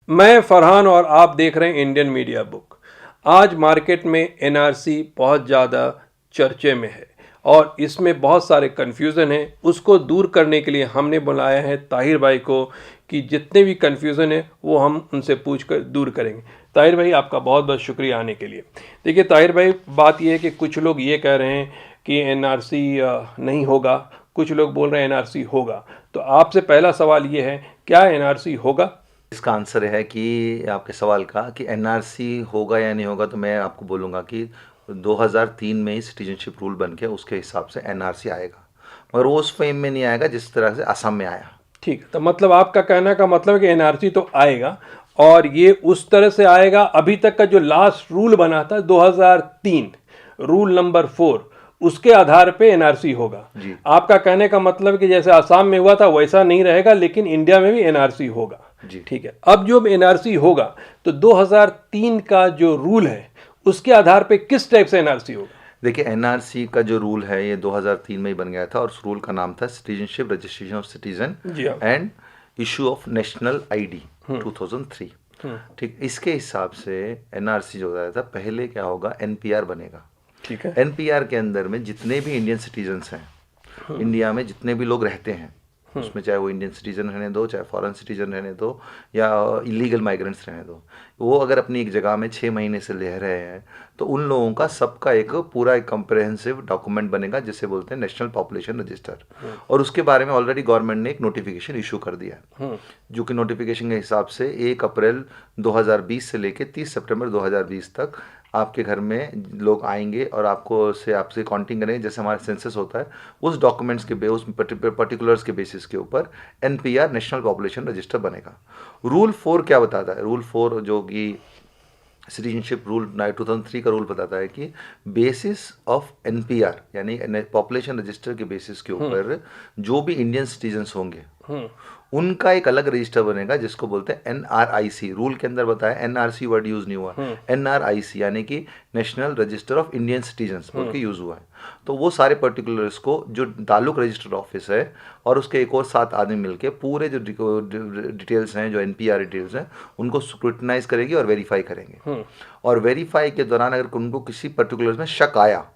मैं फरहान और आप देख रहे हैं इंडियन मीडिया बुक। आज मार्केट में एनआरसी बहुत ज़्यादा चर्चे में है और इसमें बहुत सारे कन्फ्यूज़न हैं। उसको दूर करने के लिए हमने बुलाया है ताहिर भाई को कि जितने भी कन्फ्यूज़न है वो हम उनसे पूछ कर दूर करेंगे। ताहिर भाई, आपका बहुत बहुत शुक्रिया आने के लिए। देखिए ताहिर भाई, बात यह है कि कुछ लोग ये कह रहे हैं कि एनआरसी नहीं होगा, कुछ लोग बोल रहे हैं एनआरसी होगा। तो आपसे पहला सवाल ये है, क्या एनआरसी होगा? इसका आंसर है कि आपके सवाल का कि एनआरसी होगा या नहीं होगा, तो मैं आपको बोलूँगा कि 2003 में ही सिटीजनशिप रूल बन के उसके हिसाब से एनआरसी आएगा, मगर वो उस फेम में नहीं आएगा जिस तरह से असम में आया। ठीक है, तो मतलब आपका कहने का मतलब है कि एनआरसी तो आएगा और ये उस तरह से आएगा। अभी तक का जो लास्ट रूल बना था 2003, रूल नंबर 4, उसके आधार पे एनआरसी होगा। जी। आपका कहने का मतलब है कि जैसे आसाम में हुआ था वैसा नहीं रहेगा, लेकिन इंडिया में भी एनआरसी होगा। जी। ठीक है, अब जो एनआरसी होगा तो 2003 का जो रूल है उसके आधार पे किस टाइप से एनआरसी होगा? देखिए, एनआरसी का जो रूल है ये 2003 में ही बन गया था और उस रूल का नाम था सिटीजनशिप रजिस्ट्रेशन ऑफ सिटीजन जी हाँ। And issue of national ID 2003। ठीक, इसके हिसाब से एनआरसी जो होता था, पहले क्या होगा, एनपीआर बनेगा। ठीक है। एनपीआर के अंदर में जितने भी इंडियन सिटीजन्स हैं, इंडिया में जितने भी लोग रहते हैं, उसमें चाहे वो इंडियन सिटीजन रहने दो, चाहे फॉरेन सिटीजन रहने दो, या इलीगल माइग्रेंट्स रहने दो, वो अगर अपनी एक जगह में 6 महीने से रह रहे हैं तो उन लोगों का सबका एक पूरा एक कंप्रहेंसिव डॉक्यूमेंट बनेगा जिसे बोलते हैं नेशनल पॉपुलेशन रजिस्टर। और उसके बारे में ऑलरेडी गवर्नमेंट ने एक नोटिफिकेशन इशू कर दिया है, जो कि नोटिफिकेशन के हिसाब से 1 अप्रैल 2020 से लेकर 30 सितंबर 2020 तक आपके घर में लोग आएंगे और आपसे काउंटिंग करेंगे, जैसे हमारा सेंसस होता है, उस डॉक्यूमेंट्स के उस पर्टिकुलर्स के बेसिस के ऊपर एनपीआर नेशनल पॉपुलेशन रजिस्टर बनेगा। रूल 4 क्या बताता है? रूल 4 जो कि सिटीजनशिप रूल 2003 का रूल बताता है कि बेसिस ऑफ एनपीआर यानी पॉपुलेशन रजिस्टर के बेसिस के ऊपर जो भी इंडियन सिटीजन्स होंगे उनका एक अलग रजिस्टर बनेगा जिसको बोलते हैं एनआरआईसी। रूल के अंदर बताया, एनआरसी वर्ड यूज नहीं हुआ, एनआरआईसी यानी कि national register of Indian citizens बोल के यूज हुआ है। तो वो सारे पर्टिकुलर्स को जो ताल्लुक रजिस्टर ऑफिस है और उसके एक और 7 आदमी मिलके पूरे जो डिटेल्स हैं, जो एनपीआर डिटेल्स हैं, उनको स्क्रूटनाइज करेगी और वेरीफाई करेंगे। और वेरीफाई के दौरान अगर उनको किसी पर्टिकुलर्स में शक आया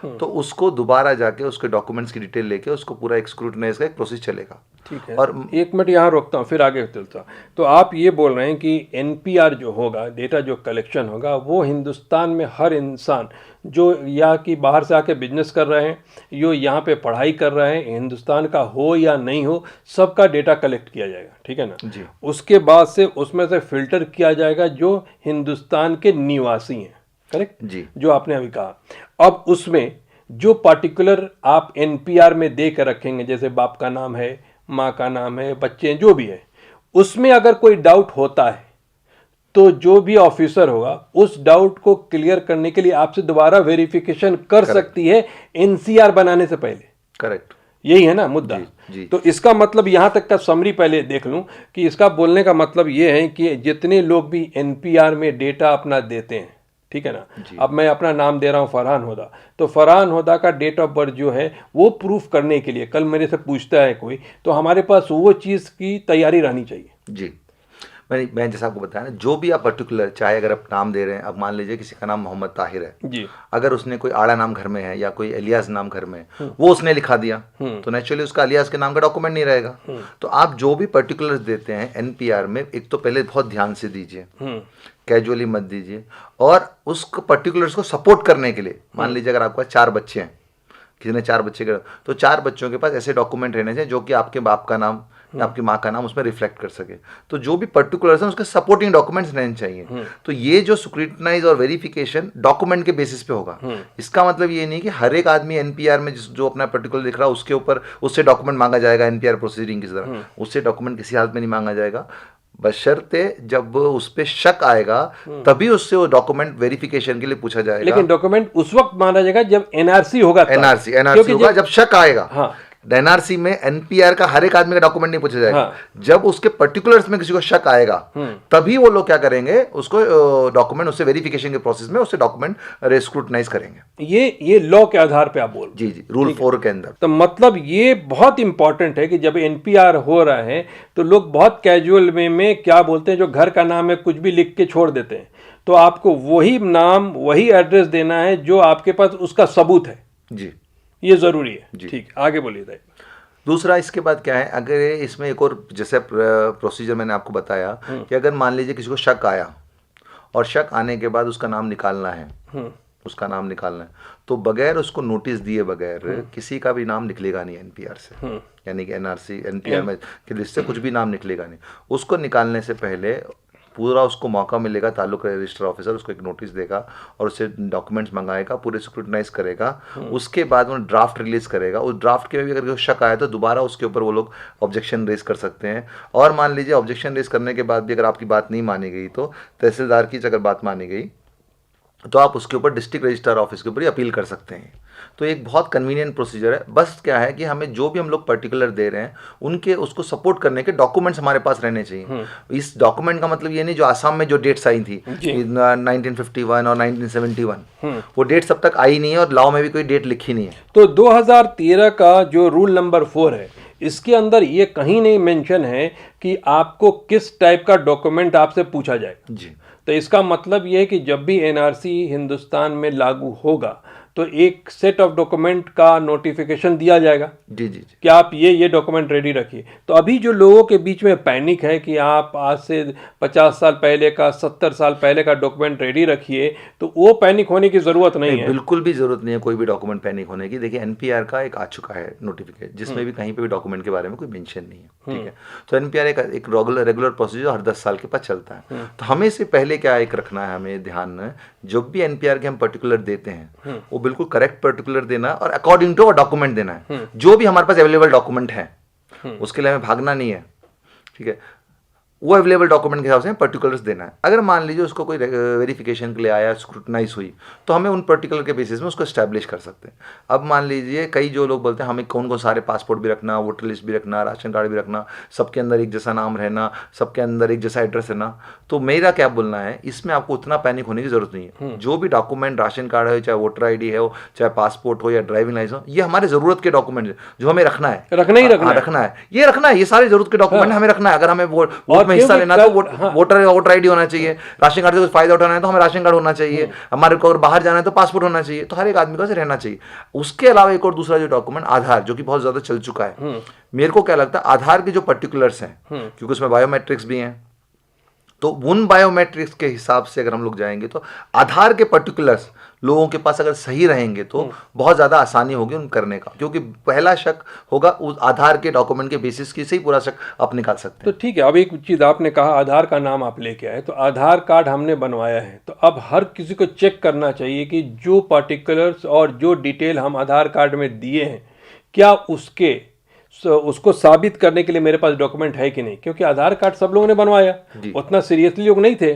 तो उसको दोबारा जाके उसके डॉक्यूमेंट्स की डिटेल लेके उसको पूरा एक स्क्रूटनाइज का एक प्रोसेस चलेगा। ठीक है, और 1 मिनट यहाँ रोकता हूँ, फिर आगे चलता। तो आप ये बोल रहे हैं कि एनपीआर जो होगा, डेटा जो कलेक्शन होगा, वो हिंदुस्तान में हर इंसान जो या कि बाहर से आके बिजनेस कर रहे हैं, जो यहाँ पे पढ़ाई कर रहे हैं, हिंदुस्तान का हो या नहीं हो, सबका डेटा कलेक्ट किया जाएगा। ठीक है ना जी। उसके बाद से उसमें से फिल्टर किया जाएगा जो हिंदुस्तान के निवासी हैं। करेक्ट जी। जो आपने अभी कहा। अब उसमें जो पर्टिकुलर आप एनपीआर में दे कर रखेंगे, जैसे बाप का नाम है, माँ का नाम है, बच्चे जो भी है, उसमें अगर कोई डाउट होता है तो जो भी ऑफिसर होगा उस डाउट को क्लियर करने के लिए आपसे दोबारा वेरिफिकेशन कर सकती है एनसीआर बनाने से पहले। करेक्ट, यही है ना मुद्दा? जी। तो इसका मतलब यहाँ तक का समरी पहले देख लूं कि इसका बोलने का मतलब ये है कि जितने लोग भी एनपीआर में डेटा अपना देते हैं, ठीक है ना, अब मैं अपना नाम दे रहा हूँ फरहान होदा, तो फरहान होदा का डेट ऑफ बर्थ जो है वो प्रूफ करने के लिए कल मेरे से पूछता है कोई, तो हमारे पास वो चीज़ की तैयारी रहनी चाहिए। जी, मैं जैसा आपको बताया ना, जो भी आप पर्टिकुलर, चाहे अगर आप नाम दे रहे हैं, अब मान लीजिए किसी का नाम मोहम्मद ताहिर है जी, अगर उसने कोई आड़ा नाम घर में है या कोई एलियास नाम घर में है, वो उसने लिखा दिया तो नेचुरली उसका एलियास के नाम का डॉक्यूमेंट नहीं रहेगा। तो आप जो भी पर्टिकुलर्स देते हैं एनपीआर में, एक तो पहले बहुत ध्यान से दीजिए, कैजुअली मत दीजिए, और उस पर्टिकुलर्स को सपोर्ट करने के लिए, मान लीजिए अगर आपके पास 4 बच्चे हैं, किसी ने 4 बच्चे कर, तो 4 बच्चों के पास ऐसे डॉक्यूमेंट रहने चाहिए जो कि आपके बाप का नाम या आपकी माँ का नाम उसमें रिफ्लेक्ट कर सके। तो जो भी पर्टिकुलर्स हैं उसके सपोर्टिंग डॉक्यूमेंट्स रहने चाहिए। तो ये जो स्क्रूटनाइज और वेरिफिकेशन डॉक्यूमेंट के बेसिस पे होगा। इसका मतलब ये नहीं कि हर एक आदमी एनपीआर में जो अपना पर्टिकुलर लिख रहा है उसके ऊपर उससे डॉक्यूमेंट मांगा जाएगा एनपीआर प्रोसीडिंग की तरह, उससे डॉक्यूमेंट किसी हालत में नहीं मांगा जाएगा, बशर्ते जब उस पर शक आएगा तभी उससे वो डॉक्यूमेंट वेरिफिकेशन के लिए पूछा जाएगा। लेकिन डॉक्यूमेंट उस वक्त माना जाएगा जब एनआरसी होगा, एनआरसी होगा जब शक आएगा। हाँ, एनआरसी में एनपीआर का हर एक आदमी का डॉक्यूमेंट नहीं पूछा जाएगा। हाँ। जब उसके पर्टिकुलर्स में किसी को शक आएगा तभी वो लोग क्या करेंगे, उसको डॉक्यूमेंट, उससे वेरिफिकेशन के प्रोसेस में उससे डॉक्यूमेंट स्क्रूटनाइज करेंगे। ये लॉ के आधार पे आप बोल जी जी, रूल 4 के अंदर। तो मतलब ये बहुत इंपॉर्टेंट है कि जब एनपीआर हो रहा है तो लोग बहुत कैजुअल वे में क्या बोलते हैं, जो घर का नाम है कुछ भी लिख के छोड़ देते हैं। तो आपको वही नाम वही एड्रेस देना है जो आपके पास उसका सबूत है। जी, ये जरूरी है। ठीक, आगे बोलिए भाई। दूसरा इसके बाद क्या है, अगर इसमें एक और जैसे प्रोसीजर मैंने आपको बताया कि अगर मान लीजिए किसी को शक आया और शक आने के बाद उसका नाम निकालना है, उसका नाम निकालना है, तो बगैर उसको नोटिस दिए बगैर किसी का भी नाम निकलेगा नहीं एनपीआर से। यानी कि एनआरसी एनपीआर में की लिस्ट से कुछ भी नाम निकलेगा नहीं। उसको निकालने से पहले पूरा उसको मौका मिलेगा, तालुका रजिस्टर ऑफिसर उसको एक नोटिस देगा और उससे डॉक्यूमेंट्स मंगाएगा, पूरे स्क्रूटनाइज करेगा। उसके बाद वो ड्राफ्ट रिलीज करेगा। उस ड्राफ्ट के भी अगर शक आया तो दोबारा उसके ऊपर वो लोग ऑब्जेक्शन रेज कर सकते हैं। और मान लीजिए ऑब्जेक्शन रेज करने के बाद भी अगर आपकी बात नहीं मानी गई तो तहसीलदार की अगर बात मानी गई तो आप उसके ऊपर डिस्ट्रिक्ट रजिस्ट्रार ऑफिस के ऊपर ही अपील कर सकते हैं। तो एक बहुत कन्वीनियंट प्रोसीजर है। बस क्या है कि हमें जो भी हम लोग पर्टिकुलर दे रहे हैं उनके उसको सपोर्ट करने के डॉक्यूमेंट्स हमारे पास रहने चाहिए। इस डॉक्यूमेंट का मतलब ये नहीं जो आसाम में जो डेट्स आई थी 1951 और 1971 वो डेट्स अब तक आई नहीं है और लॉ में भी कोई डेट लिखी नहीं है। तो 2013 का जो रूल नंबर 4 है इसके अंदर ये कहीं नहीं मेंशन है कि आपको किस टाइप का डॉक्यूमेंट आपसे पूछा जाएगा। जी, तो इसका मतलब ये है कि जब भी एनआरसी हिंदुस्तान में लागू होगा तो एक सेट ऑफ डॉक्यूमेंट का नोटिफिकेशन दिया जाएगा। जी जी जी, कि आप ये डॉक्यूमेंट रेडी रखिए। तो अभी जो लोगों के बीच में पैनिक है कि आप आज से 50 साल पहले का 70 साल पहले का डॉक्यूमेंट रेडी रखिए, तो वो पैनिक होने की ज़रूरत नहीं है। बिल्कुल भी जरूरत नहीं है कोई भी डॉक्यूमेंट पैनिक होने की। देखिए एनपीआर का एक आ चुका है नोटिफिकेशन जिसमें भी कहीं पे भी डॉक्यूमेंट के बारे में कोई मेंशन नहीं है। ठीक है, तो एनपीआर एक रेगुलर प्रोसीजर हर 10 साल के बाद चलता है। तो हमें से पहले क्या एक रखना है, हमें ध्यान में जब भी एनपीआर के हम पर्टिकुलर देते हैं वो बिल्कुल करेक्ट पर्टिकुलर देना है और अकॉर्डिंग टू डॉक्यूमेंट देना है जो भी हमारे पास अवेलेबल डॉक्यूमेंट है। उसके लिए हमें भागना नहीं है। ठीक है, वो अवेलेबल डॉक्यूमेंट के हिसाब से पर्टिकुलर्स देना है। अगर मान लीजिए उसको कोई वेरिफिकेशन के लिए आया, स्क्रूटनाइज हुई, तो हमें उन पर्टिकुलर के बेसिस में उसको एस्टैब्लिश कर सकते हैं। अब मान लीजिए कई जो लोग बोलते हैं हमें कौन कौन सारे पासपोर्ट भी रखना, वोटर लिस्ट भी रखना, राशन कार्ड भी रखना, सबके अंदर एक जैसा नाम रहना, सबके अंदर एक जैसा एड्रेस रहना। तो मेरा क्या बोलना है, इसमें आपको उतना पैनिक होने की जरूरत नहीं है। जो भी डॉक्यूमेंट, राशन कार्ड हो, चाहे वोटर ID हो, चाहे पासपोर्ट हो या ड्राइविंग लाइसेंस हो, ये हमारे जरूरत के डॉक्यूमेंट है जो हमें रखना है। रखना है, ये रखना है, ये सारे जरूरत के डॉक्यूमेंट हमें रखना है। अगर हमें वोट में हिस्सा लेना तो वोटर ID होना चाहिए, राशन कार्ड से कुछ फायदा उठाना है तो हमें राशन कार्ड होना चाहिए, हमारे को अगर बाहर जाना है तो पासपोर्ट होना चाहिए। तो हर एक आदमी को ऐसे रहना चाहिए। उसके अलावा एक और दूसरा जो डॉक्यूमेंट आधार, जो कि बहुत ज्यादा चल चुका है, मेरे को क्या लगता है आधार के जो पर्टिकुलर्स हैं, क्योंकि उसमें बायोमेट्रिक्स भी हैं, तो उन बायोमेट्रिक्स के हिसाब से अगर हम लोग जाएंगे तो आधार के पर्टिकुलर्स लोगों के पास अगर सही रहेंगे तो बहुत ज़्यादा आसानी होगी उन करने का, क्योंकि पहला शक होगा उस आधार के डॉक्यूमेंट के बेसिस की से ही पूरा शक आप निकाल सकते हैं। तो ठीक है, अब एक चीज़ आपने कहा आधार का नाम आप लेके आए, तो आधार कार्ड हमने बनवाया है, तो अब हर किसी को चेक करना चाहिए कि जो पर्टिकुलर्स और जो डिटेल हम आधार कार्ड में दिए हैं क्या उसको साबित करने के लिए मेरे पास डॉक्यूमेंट है कि नहीं। क्योंकि आधार कार्ड सब लोगों ने बनवाया, उतना सीरियसली लोग नहीं थे,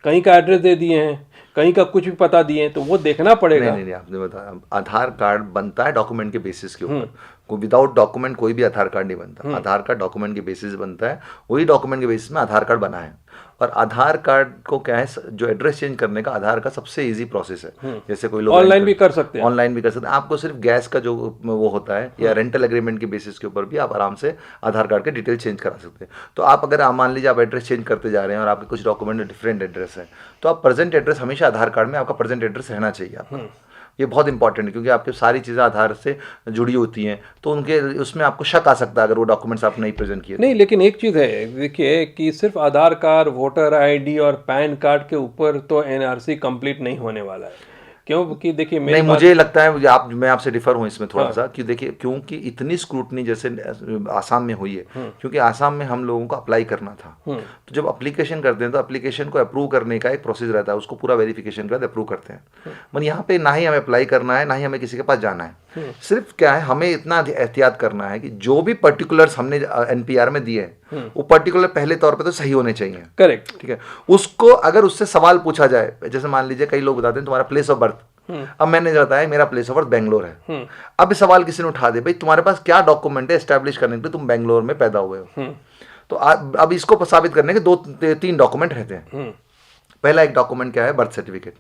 कहीं का एड्रेस दे दिए हैं, कहीं का कुछ भी पता दिए, तो वो देखना पड़ेगा। नहीं, आपने बताया आधार कार्ड बनता है डॉक्यूमेंट के बेसिस के ऊपर। विदाउट डॉक्यूमेंट कोई भी आधार कार्ड नहीं बनता। आधार कार्ड डॉक्यूमेंट के बेसिस बनता है, वही डॉक्यूमेंट के बेसिस में आधार कार्ड बना है। और आधार कार्ड को क्या है, जो एड्रेस चेंज करने का आधार का सबसे इजी प्रोसेस है। जैसे कोई लोग ऑनलाइन भी कर सकते हैं, ऑनलाइन भी कर सकते हैं। आपको सिर्फ गैस का जो वो होता है या रेंटल एग्रीमेंट के बेसिस के ऊपर भी आप आराम से आधार कार्ड के डिटेल चेंज करा सकते हैं। तो आप अगर मान लीजिए आप एड्रेस चेंज करते जा रहे हैं और आपके कुछ डॉक्यूमेंट डिफरेंट एड्रेस है, तो आप प्रेजेंट एड्रेस हमेशा आधार कार्ड में आपका प्रेजेंट एड्रेस रहना चाहिए आपका। ये बहुत इंपॉर्टेंट है, क्योंकि आपकी सारी चीज़ें आधार से जुड़ी होती हैं, तो उनके उसमें आपको शक आ सकता है अगर वो डॉक्यूमेंट्स आप नहीं प्रेजेंट किए। नहीं, लेकिन एक चीज़ है, देखिए कि सिर्फ आधार कार्ड, वोटर ID और पैन कार्ड के ऊपर तो NRC कंप्लीट नहीं होने वाला है। क्योंकि देखिए नहीं, मुझे लगता है मैं आपसे डिफर हूँ इसमें थोड़ा सा, कि देखिए क्योंकि इतनी स्क्रूटनी जैसे आसाम में हुई है, क्योंकि आसाम में हम लोगों को अप्लाई करना था, तो जब अप्लीकेशन करते हैं तो एप्लीकेशन को अप्रूव करने का एक प्रोसेस रहता है, उसको पूरा वेरिफिकेशन के बाद अप्रूव करते हैं। मन यहाँ पे ना ही हमें अप्लाई करना है, ना ही हमें किसी के पास जाना है। सिर्फ क्या है, हमें इतना एहतियात करना है कि जो भी पर्टिकुलर्स हमने NPR में दिए हैं वो पर्टिकुलर पहले तौर पे तो सही होने चाहिए। करेक्ट, ठीक है। उसको अगर उससे सवाल पूछा जाए, जैसे मान लीजिए कई लोग बताते हैं तुम्हारा प्लेस ऑफ बर्थ अब मैंने जो बताया मेरा प्लेस ऑफ बर्थ बेंगलोर है। अब इस सवाल किसी ने उठा दे, भाई तुम्हारे पास क्या डॉक्यूमेंट है एस्टेब्लिश करने के लिए तुम बेंगलोर में पैदा हुए हो? तो अब इसको साबित करने के 2-3 डॉक्यूमेंट रहते हैं। पहला एक डॉक्यूमेंट क्या है, बर्थ सर्टिफिकेट,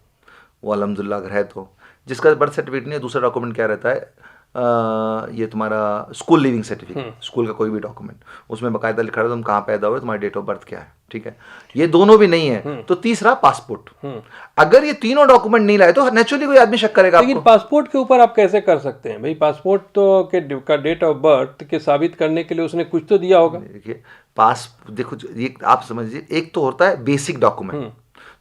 वो अलहमदुलिल्लाह अगर है तो। जिसका बर्थ सर्टिफिकेट नहीं है, दूसरा डॉक्यूमेंट क्या रहता है, ये तुम्हारा स्कूल लिविंग सर्टिफिकेट, स्कूल का कोई भी डॉक्यूमेंट, उसमें बाकायदा लिखा रहता है तुम कहाँ पैदा हुए, तुम्हारी डेट ऑफ बर्थ क्या है, ठीक है। ये दोनों भी नहीं है तो तीसरा पासपोर्ट। अगर ये तीनों डॉक्यूमेंट नहीं लाए तो नेचुरली कोई आदमी शक करेगा। लेकिन पासपोर्ट के ऊपर आप कैसे कर सकते हैं भाई? पासपोर्ट तो का डेट ऑफ बर्थ के साबित करने के लिए उसने कुछ तो दिया होगा। देखिए देखो ये आप समझिए, एक तो होता है बेसिक डॉक्यूमेंट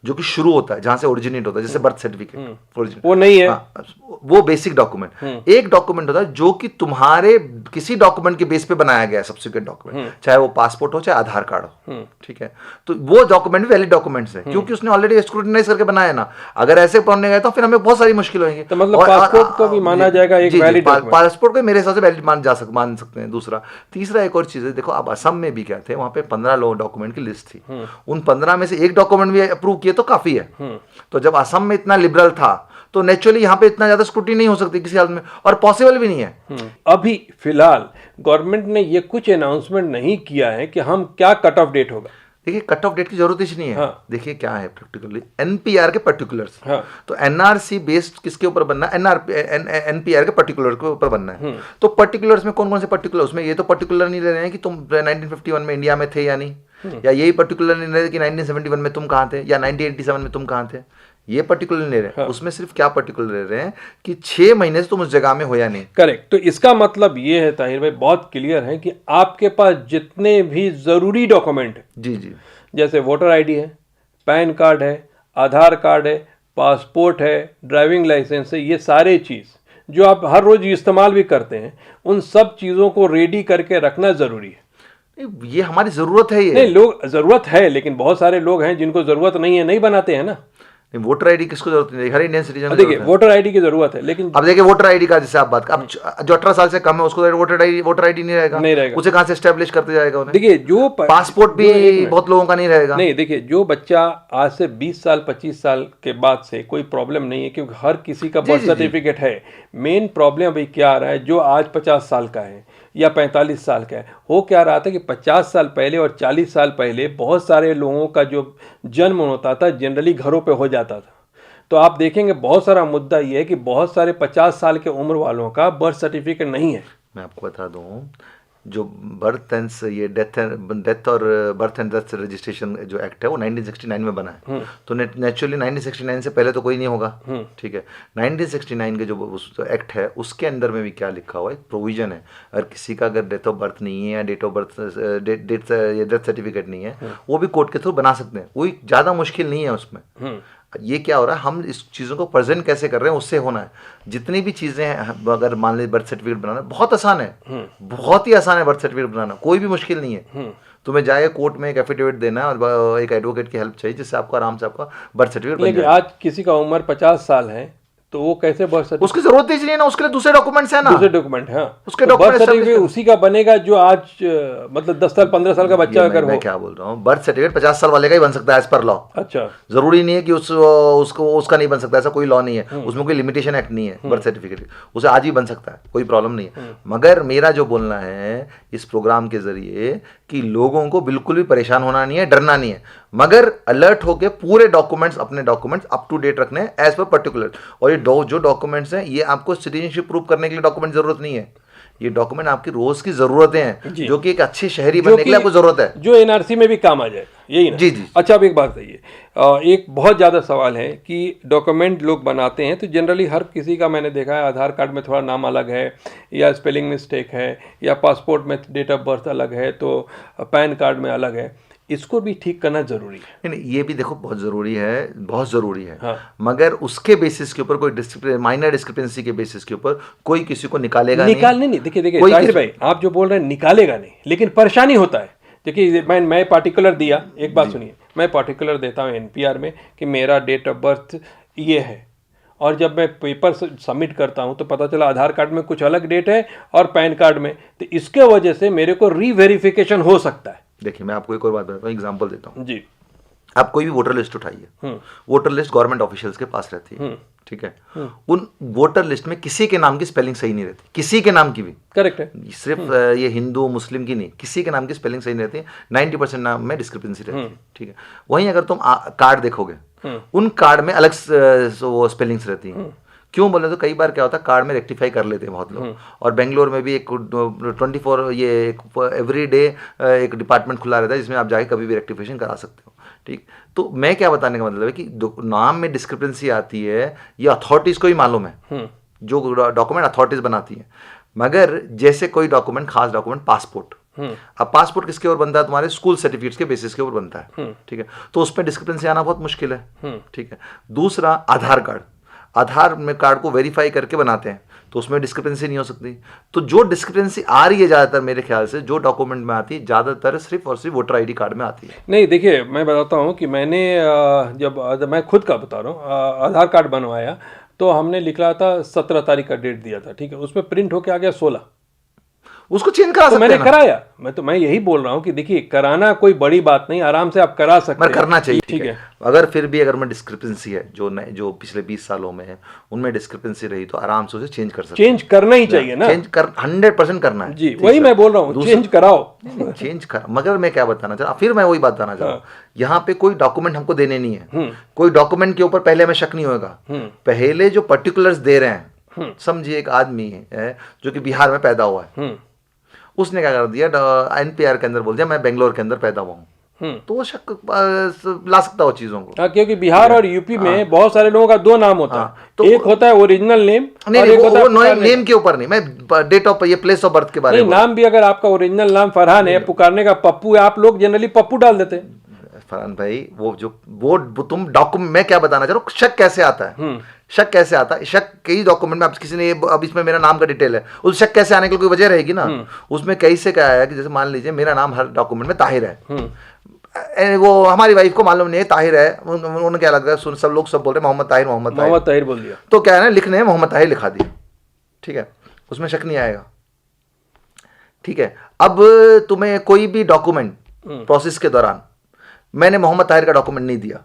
जो कि शुरू होता है जहां से ओरिजिनेट होता है, जैसे बर्थ सर्टिफिकेट, वो नहीं है। वो बेसिक डॉक्यूमेंट। एक डॉक्यूमेंट होता है जो कि तुम्हारे किसी डॉक्यूमेंट के बेस पे बनाया गया है, सब्सिक्वेंट डॉक्यूमेंट, चाहे वो पासपोर्ट हो चाहे आधार कार्ड हो, ठीक है। तो वो डॉक्यूमेंट वैलिड डॉक्यूमेंट्स हैं क्योंकि उसने ऑलरेडी स्क्रूटिनाइज करके बनाया ना। अगर ऐसे पढ़ने गए तो फिर हमें बहुत सारी मुश्किल होंगी। तो मतलब पासपोर्ट को भी माना जाएगा एक वैलिड डॉक्यूमेंट? पासपोर्ट को मेरे हिसाब से वैलिड मान सकते हैं। दूसरा तीसरा एक और चीज है, देखो अब असम में भी क्या थे, वहां पे 15 लोग डॉक्यूमेंट की लिस्ट थी, उन 15 में से एक डॉक्यूमेंट भी अप्रूव किए तो काफी है। तो जब असम में इतना लिबरल था तो नेचुरली यहाँ पे इतना ज्यादा स्क्रूटिनी नहीं हो सकती किसी हाल में, और पॉसिबल भी नहीं है। अभी फिलहाल गवर्नमेंट ने ये कुछ अनाउंसमेंट नहीं किया है कि हम क्या कट ऑफ डेट होगा। देखिए कट ऑफ डेट की जरूरत ही नहीं है। हाँ। देखिए क्या है प्रैक्टिकली एनपीआर के पर्टिकुलर्स। हाँ। तो एनआरसी बेस्ड किसके ऊपर बनना है, एनपीआर के पर्टिकुलर के ऊपर बनना है। तो पर्टिकुलर्स में कौन कौन से पर्टिकुलर, उसमें ये तो पर्टिकुलर नहीं ले रहे हैं कि तुम 1951 में इंडिया में थे या नहीं, या यही पर्टिकुलर नहीं ले रहे कि 1971 में तुम कहाँ थे या 1987 में तुम कहाँ थे, ये पर्टिकुलर ले रहे हैं। उसमें सिर्फ क्या पर्टिकुलर ले रहे हैं कि 6 महीने से तुम उस जगह में हो या नहीं। करेक्ट। तो इसका मतलब ये है ताहिर भाई, बहुत क्लियर है कि आपके पास जितने भी जरूरी डॉक्यूमेंट है, जी, जैसे वोटर आईडी है, पैन कार्ड है, आधार कार्ड है, पासपोर्ट है, ड्राइविंग लाइसेंस है, ये सारे चीज़ जो आप हर रोज इस्तेमाल भी करते हैं, उन सब चीज़ों को रेडी करके रखना जरूरी है। ये हमारी जरूरत है। ये नहीं, लोग जरूरत है, लेकिन बहुत सारे लोग हैं जिनको जरूरत नहीं है, नहीं बनाते हैं ना। वोटर आईडी किसको जरूरत नहीं है, हर इंडियन सिटीजन। देखिए वोटर आईडी की जरूरत है, लेकिन अब देखिए वोटर आईडी का जैसे आप बात अब जो 18 साल से कम है उसको वोटर आईडी नहीं रहेगा। उसे कहां से एस्टेब्लिश करते जाएगा उन्हें? देखिए जो पासपोर्ट भी बहुत लोगों का नहीं रहेगा। नहीं, देखिए जो बच्चा आज से 20 साल 25 साल के बाद से कोई प्रॉब्लम नहीं है क्योंकि हर किसी का बर्थ सर्टिफिकेट है। मेन प्रॉब्लम अभी क्या आ रहा है, जो आज 50 साल का है या 45 साल का है, हो क्या रहा था कि 50 साल पहले और 40 साल पहले बहुत सारे लोगों का जो जन्म होता था जनरली घरों पे हो जाता था। तो आप देखेंगे बहुत सारा मुद्दा ये है कि बहुत सारे 50 साल के उम्र वालों का बर्थ सर्टिफिकेट नहीं है। मैं आपको बता दूं, जो बर्थ एंड ये डेथ और बर्थ एंड डेथ रजिस्ट्रेशन जो एक्ट है वो 1969 में बना है। तो नेचुरली 1969 से पहले तो कोई नहीं होगा, ठीक है। 1969 के जो एक्ट है उसके अंदर में भी क्या लिखा हुआ है, एक प्रोविजन है, अगर किसी का अगर डेट ऑफ बर्थ नहीं है या date of birth death certificate नहीं है, वो भी कोर्ट के थ्रू बना सकते हैं। कोई ज़्यादा मुश्किल नहीं है उसमें। ये क्या हो रहा है, हम इस चीज़ों को प्रेजेंट कैसे कर रहे हैं उससे होना है। जितनी भी चीज़ें हैं, अगर मान लीजिए बर्थ सर्टिफिकेट बनाना बहुत आसान है, बहुत ही आसान है बर्थ सर्टिफिकेट बनाना, कोई भी मुश्किल नहीं है। तुम्हें जाएगा कोर्ट में एक एफिडेविट देना है और एक एडवोकेट की हेल्प चाहिए जिससे आपको आराम से आपका बर्थ सर्टिफिकेट बन जाए। लेकिन आज किसी का उम्र 50 साल है तो वो कैसे बर्थ सर्टिफिकेट? उसकी जरूरत ही नहीं है ना, उसके लिए दूसरे डॉक्यूमेंट्स है ना। दूसरे डॉक्यूमेंट है, उसके तो बर्थ सर्टिफिकेट उसी का बनेगा जो आज मतलब 10 साल 15 साल का बच्चा अगर हो। मैं क्या बोल रहा हूँ, बर्थ सर्टिफिकेट 50 साल वाले का ही बन सकता है एज पर लॉ। अच्छा, जरूरी नहीं है कि उसका नहीं बन सकता, ऐसा कोई लॉ नहीं है, उसमें कोई लिमिटेशन एक्ट नहीं है बर्थ सर्टिफिकेट, उसे आज ही बन सकता है, कोई प्रॉब्लम नहीं है। मगर मेरा जो बोलना है इस प्रोग्राम के जरिए कि लोगों को बिल्कुल भी परेशान होना नहीं है, डरना नहीं है, मगर अलर्ट होकर पूरे डॉक्यूमेंट्स, अपने डॉक्यूमेंट्स अप टू डेट रखने हैं एज पर पर्टिकुलर। और ये जो डॉक्यूमेंट्स हैं ये आपको सिटीजनशिप प्रूव करने के लिए डॉक्यूमेंट जरूरत नहीं है, ये डॉक्यूमेंट आपकी रोज की जरूरतें हैं, जो कि एक अच्छे शहरी बनने के लिए आपको जरूरत है, जो एनआरसी में भी काम आ जाए, यही ना? जी जी। अच्छा, अब एक बात है, एक बहुत ज़्यादा सवाल है कि डॉक्यूमेंट लोग बनाते हैं तो जनरली हर किसी का मैंने देखा है आधार कार्ड में थोड़ा नाम अलग है या स्पेलिंग मिस्टेक है या पासपोर्ट में डेट ऑफ बर्थ अलग है तो पैन कार्ड में अलग है, इसको भी ठीक करना जरूरी है। नहीं, ये भी देखो बहुत जरूरी है, बहुत जरूरी है। हाँ। मगर उसके बेसिस के ऊपर कोई माइनर डिस्क्रिपेंसी के बेसिस के ऊपर कोई किसी को निकालेगा नहीं। देखिए ताहिर भाई, आप जो बोल रहे हैं निकालेगा नहीं, लेकिन परेशानी होता है। देखिए मैं पार्टिकुलर दिया, एक बात सुनिए, मैं पार्टिकुलर देता हूँ एनपीआर में कि मेरा डेट ऑफ बर्थ ये है, और जब मैं पेपर सबमिट करता हूं तो पता चला आधार कार्ड में कुछ अलग डेट है और पैन कार्ड में, तो इसके वजह से मेरे को रीवेरिफिकेशन हो सकता है। देखिए मैं आपको एक और बात बताता हूँ, एग्जांपल देता हूँ जी। आप कोई भी वोटर लिस्ट उठाइए, वोटर लिस्ट गवर्नमेंट ऑफिशियल्स के पास रहती है, ठीक है। उन वोटर लिस्ट में किसी के नाम की स्पेलिंग सही नहीं रहती, किसी के नाम की भी। करेक्ट है। सिर्फ ये हिंदू मुस्लिम की नहीं, किसी के नाम की स्पेलिंग सही नहीं रहती है। 90% नाम में डिस्क्रिपेंसी रहती है, ठीक है। वहीं अगर तुम कार्ड देखोगे, उन कार्ड में अलग वो स्पेलिंग्स रहती हैं। क्यों बोले तो कई बार क्या होता है, कार्ड में रेक्टिफाई कर लेते हैं बहुत लोग। और बेंगलोर में भी एक 24 ये एवरी डे एक डिपार्टमेंट खुला रहता है जिसमें आप जाके कभी भी रेक्टिफिकेशन करा सकते हो, ठीक। तो मैं क्या बताने का मतलब है कि नाम में डिस्क्रिपेंसी आती है, ये अथॉरिटीज़ को ही मालूम है, जो डॉक्यूमेंट अथॉरिटीज़ बनाती हैं। मगर जैसे कोई डॉक्यूमेंट, खास डॉक्यूमेंट पासपोर्ट, अब पासपोर्ट किसके ऊपर बनता है, तुम्हारे स्कूल सर्टिफिकेट्स के बेसिस के ऊपर बनता है, ठीक है। तो उसमें डिस्क्रिपेंसी आना बहुत मुश्किल है, ठीक है। दूसरा आधार कार्ड, आधार में कार्ड को वेरीफाई करके बनाते हैं, तो उसमें डिस्क्रिपेंसी नहीं हो सकती। तो जो डिस्क्रिपेंसी आ रही है ज़्यादातर मेरे ख्याल से जो डॉक्यूमेंट में आती है, ज़्यादातर सिर्फ और सिर्फ वोटर आईडी कार्ड में आती है। नहीं देखिए, मैं बताता हूँ कि मैंने जब मैं खुद का बता रहा हूँ, आधार कार्ड बनवाया तो हमने लिखा था 17 तारीख का डेट दिया था, ठीक है। उसमें प्रिंट होके आ गया 16, उसको चेंज करा सकते हैं। मैंने कराया। मैं यही बोल रहा हूँ कि देखिए, कराना कोई बड़ी बात नहीं, आराम से आप करा सकते हैं, करना चाहिए, ठीक है। अगर फिर भी अगर में डिस्क्रिपेंसी है जो पिछले 20 सालों में है, उनमें डिस्क्रिपेंसी रही तो आराम से उसे चेंज कर सकते हैं। चेंज करना ही चाहिए ना, चेंज कर 100% करना है जी, वही मैं बोल रहा हूँ, चेंज कराओ। चेंज कर, मगर मैं क्या बताना चाह रहा हूँ, फिर मैं वही बात बताना चाह रहा हूँ, यहाँ पे कोई डॉक्यूमेंट हमको देने नहीं है, कोई डॉक्यूमेंट के ऊपर पहले हमें शक नहीं होगा। पहले जो पर्टिकुलर्स दे रहे हैं, समझिए एक आदमी है जो कि बिहार में पैदा हुआ है, उसने क्या कर दिया, एनपीआर के अंदर बोल दिया मैं बेंगलोर के अंदर पैदा हुआ हूँ, तो वो शक ला सकता हो चीजों को। क्योंकि बिहार और यूपी में बहुत सारे लोगों का 2 नाम होता है, तो एक होता है ओरिजिनल नेम, नहीं, वो नेम के ऊपर नहीं, मैं डेट ऑफ ये प्लेस ऑफ बर्थ के बारे में। नाम भी अगर आपका ओरिजिनल नाम फरहान है, पुकारने का पप्पू है, आप लोग जनरली पप्पू डाल देते हैं। फरहान भाई, वो तुम डॉक्यूमेंट, मैं क्या बताना चाह रहा हूँ, शक कैसे आता है, शक कैसे आता है, शक कई डॉक्यूमेंट में, अब किसी ने अब इसमें मेरा नाम का डिटेल है, उस शक कैसे आने की कोई वजह रहेगी ना। उसमें कई से क्या है कि जैसे मान लीजिए मेरा नाम हर डॉक्यूमेंट में ताहिर है, वो हमारी वाइफ को मालूम नहीं है ताहिर है, उन्होंने क्या लगता है, सब लोग सब बोल रहे हैं मोहम्मद ताहिर बोल दिया, तो क्या है ना, लिखने में मोहम्मद ताहिर लिखा दिया, ठीक है, उसमें शक नहीं आएगा, ठीक है। अब तुम्हें कोई भी डॉक्यूमेंट प्रोसेस के दौरान मैंने मोहम्मद ताहिर का डॉक्यूमेंट नहीं दिया,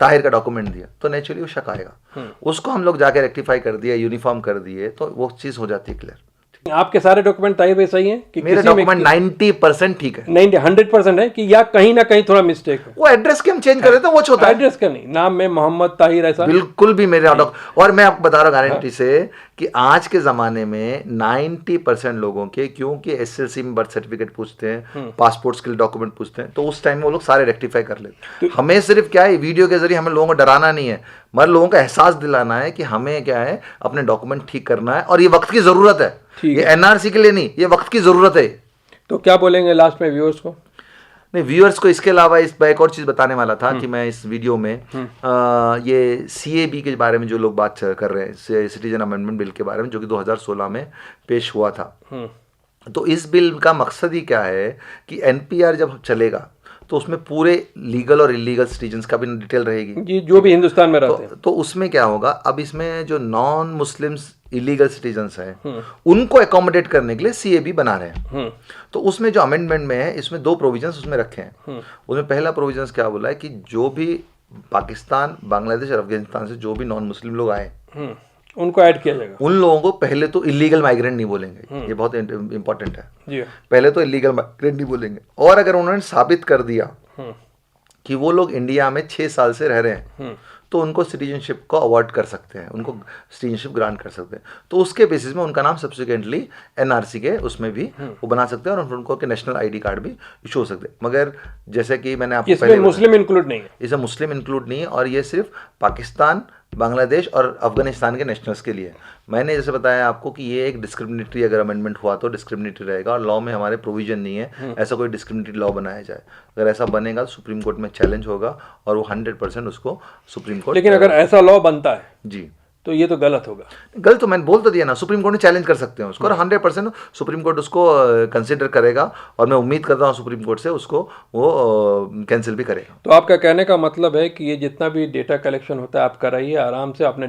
ताहिर का डॉक्यूमेंट दिया, तो नेचुरली वो शक आएगा। उसको हम लोग जाके रेक्टिफाई कर दिए, यूनिफॉर्म कर दिए, तो वो चीज हो जाती है क्लियर। आपके सारे डॉक्यूमेंट ताहिर भाई सही हैं कि मेरे डॉक्यूमेंट 90% ठीक है, 100% है कि या कहीं ना कहीं थोड़ा मिस्टेक है? वो एड्रेस के हम चेंज कर देते हैं, वो छोटा है, एड्रेस का नहीं, नाम में मोहम्मद ताहिर ऐसा बिल्कुल भी मेरे। और मैं आपको बता रहा हूँ गारंटी से कि आज के जमाने में 90% लोगों के, क्योंकि एसएलसी में बर्थ सर्टिफिकेट पूछते हैं, पासपोर्ट्स के लिए डॉक्यूमेंट पूछते हैं, तो उस टाइम में वो लोग सारे रेक्टिफाई कर लेते हैं। हमें सिर्फ क्या है, वीडियो के जरिए हमें लोगों को डराना नहीं है, मगर लोगों का एहसास दिलाना है कि हमें क्या है, अपने डॉक्यूमेंट ठीक करना है, और ये वक्त की जरूरत है, ये एनआरसी के लिए नहीं, ये वक्त की जरूरत है। तो क्या बोलेंगे लास्ट में व्यूअर्स को? नहीं, व्यूअर्स को इसके अलावा इस एक और चीज़ बताने वाला था कि मैं इस वीडियो में ये सीएबी के बारे में जो लोग बात कर रहे हैं, सिटीजन अमेंडमेंट बिल के बारे में, जो कि 2016 में पेश हुआ था, तो इस बिल का मकसद ही क्या है कि एनपीआर जब चलेगा तो उसमें पूरे लीगल और इलीगल सिटीजन्स का भी डिटेल रहेगी जी, जो भी हिंदुस्तान में रहते हैं। तो उसमें क्या होगा, अब इसमें जो नॉन मुस्लिम्स इलीगल सिटीजन्स हैं उनको एकोमोडेट करने के लिए सीएबी बना रहे हैं। तो उसमें जो अमेंडमेंट में है, इसमें 2 प्रोविजंस उसमें रखे हैं। उसमें पहला प्रोविजंस क्या बोला है कि जो भी पाकिस्तान, बांग्लादेश और अफगानिस्तान से जो भी नॉन मुस्लिम लोग आए, उनको ऐड किया जाएगा। उन लोगों को पहले तो इलीगल माइग्रेंट नहीं बोलेंगे, ये बहुत इंपॉर्टेंट है जी। पहले तो इलीगल माइग्रेंट नहीं बोलेंगे, और अगर उन्होंने साबित कर दिया कि वो लोग इंडिया में 6 साल से रह रहे हैं, तो उनको सिटीजनशिप को अवॉर्ड कर सकते हैं, उनको सिटीजनशिप ग्रांट कर सकते हैं। तो उसके बेसिस में उनका नाम सब्सिक्वेंटली एनआरसी के उसमें भी वो बना सकते हैं, और उनको के नेशनल आईडी कार्ड भी इशू हो सकते हैं। मगर जैसे कि मैंने आपको पहले मुस्लिम इंक्लूड नहीं है, इसमें मुस्लिम इंक्लूड नहीं है, और ये सिर्फ पाकिस्तान, बांग्लादेश और अफगानिस्तान के नेशनल्स के लिए। मैंने जैसे बताया आपको कि ये एक डिस्क्रिमिनेटरी अगर अमेंडमेंट हुआ तो डिस्क्रिमिनेटरी रहेगा, और लॉ में हमारे प्रोविजन नहीं है ऐसा कोई डिस्क्रिमिनेटरी लॉ बनाया जाए। अगर ऐसा बनेगा तो सुप्रीम कोर्ट में चैलेंज होगा, और वो 100% उसको सुप्रीम कोर्ट। लेकिन अगर ऐसा लॉ बनता है जी, तो ये तो गलत होगा। गलत तो मैंने बोल तो दिया ना, सुप्रीम कोर्ट में चैलेंज कर सकते हैं उसको, और 100% सुप्रीम कोर्ट उसको कंसिडर करेगा, और मैं उम्मीद करता हूँ सुप्रीम कोर्ट से उसको वो कैंसिल भी करेगा। तो आपका कहने का मतलब है कि ये जितना भी डेटा कलेक्शन होता है आप कराइए, आराम से अपने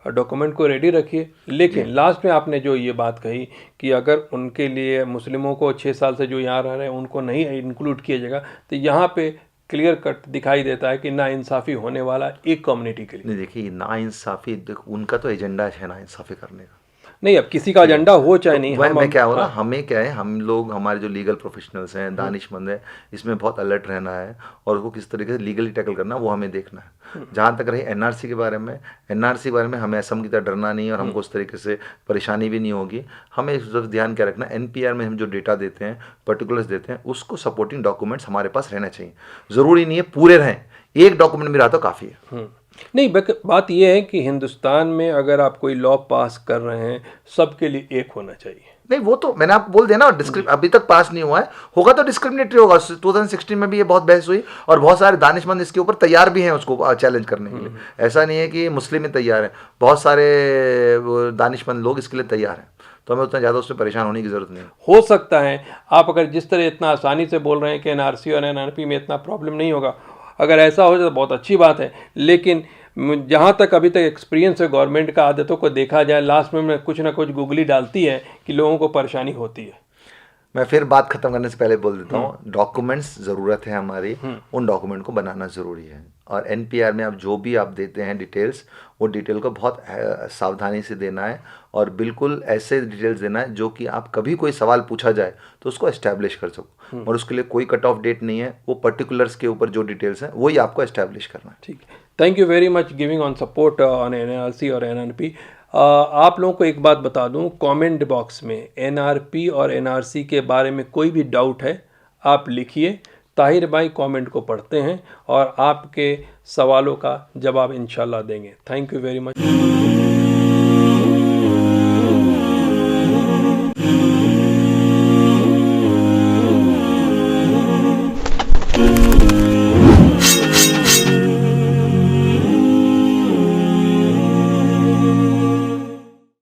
डॉक्यूमेंट को रेडी रखिए। लेकिन लास्ट में आपने जो ये बात कही कि अगर उनके लिए मुस्लिमों को 6 साल से जो यहाँ रह रहे हैं उनको नहीं इंक्लूड किया जाएगा, तो यहाँ पे क्लियर कट दिखाई देता है कि नाइंसाफ़ी होने वाला एक कम्युनिटी के लिए। नहीं देखिए, नाइंसाफ़ी देखो उनका तो एजेंडा है नाइंसाफ़ी करने का। नहीं, अब किसी का एजेंडा हो चाहे नहीं, मैं क्या हो रहा, हाँ, हमें क्या है, हम लोग हमारे जो लीगल प्रोफेशनल्स हैं, दानिशमंद हैं, इसमें बहुत अलर्ट रहना है और उसको किस तरीके से लीगली टैकल करना वो हमें देखना है। जहाँ तक रही एनआरसी के बारे में, एनआरसी के बारे में हमें असम की तरह डरना नहीं है और हमको उस तरीके से परेशानी भी नहीं होगी। हमें इस तरफ ध्यान क्या रखना, एनपीआर में हम जो डेटा देते हैं, पर्टिकुलर्स देते हैं, उसको सपोर्टिंग डॉक्यूमेंट्स हमारे पास रहना चाहिए। ज़रूरी नहीं है पूरे रहें, एक डॉक्यूमेंट भी रहा तो काफ़ी है। नहीं, बात यह है कि हिंदुस्तान में अगर आप कोई लॉ पास कर रहे हैं, सबके लिए एक होना चाहिए। नहीं, वो तो मैंने आपको बोल दिया ना, अभी तक पास नहीं हुआ है, होगा तो डिस्क्रिमिनेटरी होगा। 2016 में भी ये बहुत बहस हुई और बहुत सारे दानिशमंद इसके ऊपर तैयार भी हैं उसको चैलेंज करने के लिए। ऐसा नहीं है कि मुस्लिम ही तैयार हैं, बहुत सारे दानिशमंद लोग इसके लिए तैयार हैं, तो हमें उतना ज़्यादा उसमें परेशान होने की ज़रूरत नहीं। हो सकता है आप अगर जिस तरह इतना आसानी से बोल रहे हैं कि एनआरसी और एनआरपी में इतना प्रॉब्लम नहीं होगा, अगर ऐसा हो जाए तो बहुत अच्छी बात है। लेकिन जहाँ तक अभी तक एक्सपीरियंस है गवर्नमेंट का, आदतों को देखा जाए, लास्ट में कुछ ना कुछ गुगली डालती है कि लोगों को परेशानी होती है। मैं फिर बात खत्म करने से पहले बोल देता हूँ, डॉक्यूमेंट्स ज़रूरत है हमारी, उन डॉक्यूमेंट को बनाना ज़रूरी है। और एनपीआर में आप जो भी आप देते हैं डिटेल्स, वो डिटेल को बहुत सावधानी से देना है और बिल्कुल ऐसे डिटेल्स देना है जो कि आप कभी कोई सवाल पूछा जाए तो उसको एस्टैब्लिश कर सको। और उसके लिए कोई कट ऑफ डेट नहीं है, वो पर्टिकुलर्स के ऊपर जो डिटेल्स हैं वही आपको एस्टैब्लिश करना है। ठीक है, thank you very much giving on support on NRC और एनआरपी। आप लोगों को एक बात बता दूं, कमेंट बॉक्स में एनआरपी और एनआरसी के बारे में कोई भी डाउट है आप लिखिए, ताहिर भाई कमेंट को पढ़ते हैं और आपके सवालों का जवाब इंशाल्लाह देंगे। Thank you very much.